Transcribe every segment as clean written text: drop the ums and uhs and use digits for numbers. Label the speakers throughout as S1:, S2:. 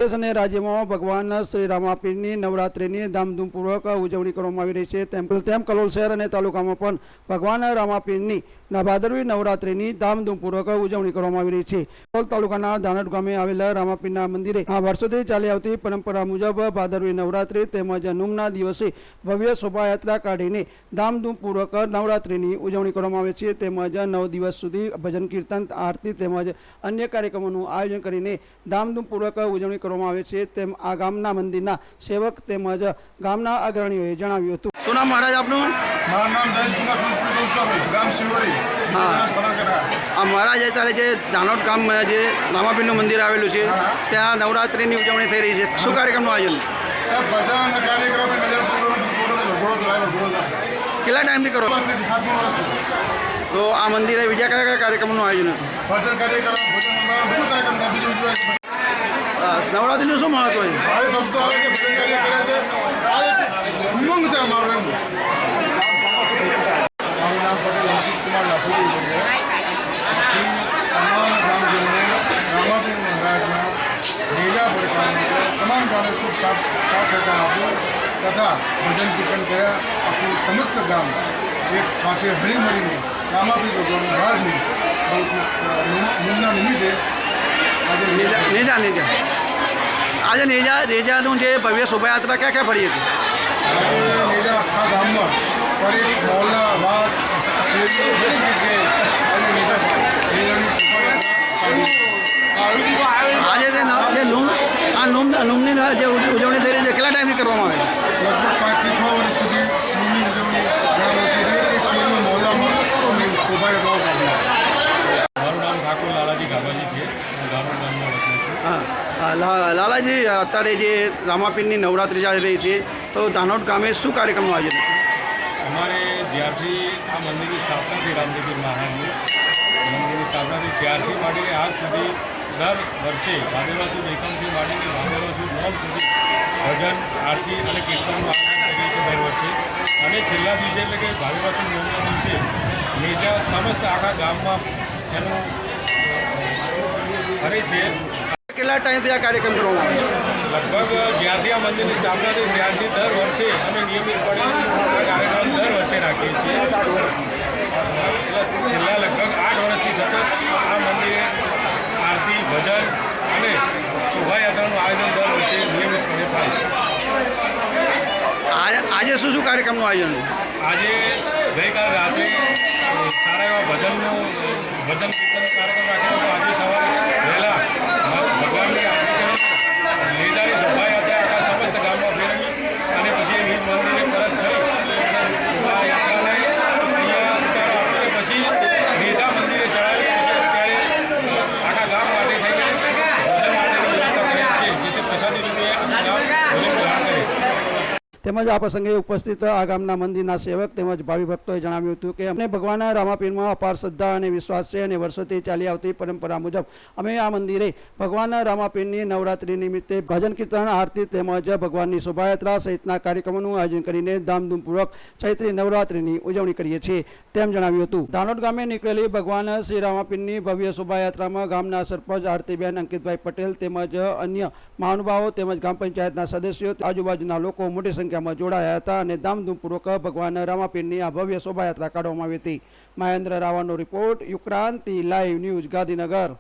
S1: देश અને રાજ્યમાં ભગવાન શ્રી રામાપીરની નવરાત્રિની ધામધૂમપૂર્વક ઉજવણી કરવામાં આવી રહી છે। તેમ કલોલ શહેર અને તાલુકામાં પણ ભગવાન રામાપીરની ભાદરવી નવરાત્રિની ધામધૂમપૂર્વક ઉજવણી કરવામાં આવી રહી છે। કલોલ તાલુકાના ધાનટ ગામે આવેલા રામાપીરના મંદિરે વર્ષોથી ચાલી આવતી પરંપરા મુજબ ભાદરવી નવરાત્રિ તેમજ નૂમના દિવસે ભવ્ય શોભાયાત્રા કાઢીને ધામધૂમપૂર્વક નવરાત્રિની ઉજવણી કરવામાં આવે છે। તેમજ 9 દિવસ સુધી ભજન કીર્તન આરતી તેમજ અન્ય કાર્યક્રમોનું આયોજન કરીને ધામધૂમપૂર્વક ઉજવણી કરવામાં આવે છે। તેમ આ ગામના મંદિરના સેવક તેમજ ગામના અગ્રણીઓએ જણાવ્યું હતું। શું નામ મહારાજ આપનું?
S2: મારું નામ જયેશકુમાર ગોસ્વામી, ગામ શિવરી।
S1: મહારાજ અત્યારે જે ધાનોટ ગામમાં જે રામાપીરનું મંદિર આવેલું છે ત્યાં નવરાત્રિની ઉજવણી થઈ રહી છે, શું કાર્યક્રમનું આયોજન?
S2: બધા કાર્યક્રમ
S1: કેટલા ટાઈમથી કરો? તો આ મંદિરે બીજા કયા કયા કાર્યક્રમનું આયોજન હતું?
S2: ભજન કાર્યક્રમ, બધું કાર્યક્રમ બીજું
S1: નવરાત્રિનું શું મહત્વ છે?
S2: ભાઈ ભક્તો આવે છે, ભજન કાર્ય કરે છે, આ એક ઉમંગ છે અમારો એમ। મારું નામ પટેલ અંકિતકુમાર લાસુડી છે। તમામ ગામજનોને રામાપીર મહારાજના રેજા પરિક્રમા તમામ ગામે શુભ સાથ સહકાર આપ્યો તથા ભજન કીર્તન કર્યા। આખું સમસ્ત ગામ એક સાથે હળીમળીને રામાપીર ભગવાન મહારાજની નૂમના નિમિત્તે
S1: આજે નેજાનું જે ભવ્ય શોભાયાત્રા ક્યાં ક્યાં ફરી હતી?
S2: નેજા આખા ગામમાં દરેક મહોલ્લા વાત દરેક જગ્યાએ
S1: આજે આ નૂમની જે ઉજવણી થઈ રહી છે કેટલા ટાઈમથી કરવામાં આવે?
S2: લગભગ 5 થી 6 વર્ષ સુધી નૂમની ઉજવણી એક શહેરના મહોલ્લામાં શોભાયાત્રાઓ કાઢી।
S3: મારું નામ ઠાકોર લાલાજી ગાભાજી છે, હું ગામમાં વસું છું।
S1: લાલાજી, અત્યારે જે રામાપીરની નવરાત્રિ ચાલી રહી છે તો ધાનોટ ગામે શું કાર્યક્રમનું આયોજન છે?
S3: અમારે જ્યારથી આ મંદિરની સ્થાપના થઈ રામદેવપીર મહારાજની મંદિરની સ્થાપના થઈ ત્યારથી માંડીને આજ સુધી દર વર્ષે ભાદરવા સુદ એકમથી માંડીને ભાદરવા સુદ 9 સુધી ભજન આરતી અને કીર્તનનું આયોજન કરીએ છીએ દર વર્ષે। અને છેલ્લા દિવસે એટલે કે ભાદરવા સુદ 9ના દિવસે મેજા સમસ્ત આખા ગામમાં એનું ફરે છે।
S1: કેટલા ટાઈમથી આ કાર્યક્રમ કરવામાં આવે?
S3: લગભગ જ્યારથી આ મંદિરની સ્થાપના થઈ ત્યારથી દર વર્ષે અમે નિયમિતપણે આ કાર્યક્રમ દર વર્ષે રાખીએ છીએ। છેલ્લા લગભગ 8 વર્ષથી સતત આ મંદિરે આરતી ભજન અને શોભાયાત્રાનું આયોજન દર વર્ષે નિયમિતપણે થાય છે।
S1: આજે શું શું કાર્યક્રમનું આયોજન?
S3: આજે ગઈકાલે રાત્રે સારા એવા ભજન કીર્તનનો કાર્યક્રમ રાખ્યો હતો। આજે સવારે વહેલા ભગવાનની આરતી કરી નેજાની શોભાયાત્રા આખા સમસ્ત ગામમાં ફેરવી અને પછી નિજ મંદિરે પરત ફરી શોભાયાત્રાને અહીંયા ઉતારો આપીને પછી નેજા મંદિરે ચડાવી પછી અત્યારે આખા ગામ માટે થઈને ભોજન માટેની વ્યવસ્થા કરેલ છે, જેથી પ્રસાદી રૂપે આખું ગામ ભોજન ગ્રહણ કરે।
S1: તેમજ આ પ્રસંગે ઉપસ્થિત આ ગામના મંદિરના સેવક તેમજ ભાવિ ભક્તોએ જણાવ્યું હતું કે અમને ભગવાન રામાપીરમાં અપાર શ્રદ્ધા અને વિશ્વાસ છે અને વર્ષોથી ચાલી આવતી પરંપરા મુજબ અમે આ મંદિરે ભગવાન રામાપીરની નવરાત્રિ નિમિત્તે ભજન કીર્તન આરતી તેમજ ભગવાનની શોભાયાત્રા સહિતના કાર્યક્રમોનું આયોજન કરીને ધામધૂમપૂર્વક ચૈત્રી નવરાત્રિની ઉજવણી કરીએ છીએ તેમ જણાવ્યું હતું। ધાનોટ ગામે નીકળેલી ભગવાન શ્રી રામાપીરની ભવ્ય શોભાયાત્રામાં ગામના સરપંચ આરતીબેન અંકિતભાઈ પટેલ તેમજ અન્ય મહાનુભાવો તેમજ ગ્રામ પંચાયતના સદસ્યો આજુબાજુના લોકો મોટી સંખ્યામાં જોડાયા હતા અને ધામધૂમપૂર્વક ભગવાન રામાપીરની આ ભવ્ય શોભાયાત્રા કાઢવામાં આવી હતી। મહેન્દ્ર રાવળનો રિપોર્ટ, યુક્રાંતિ લાઈવ ન્યૂઝ, ગાંધીનગર।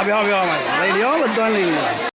S4: બેહો લઈ લ્યો બધાને લઈ લ્યો.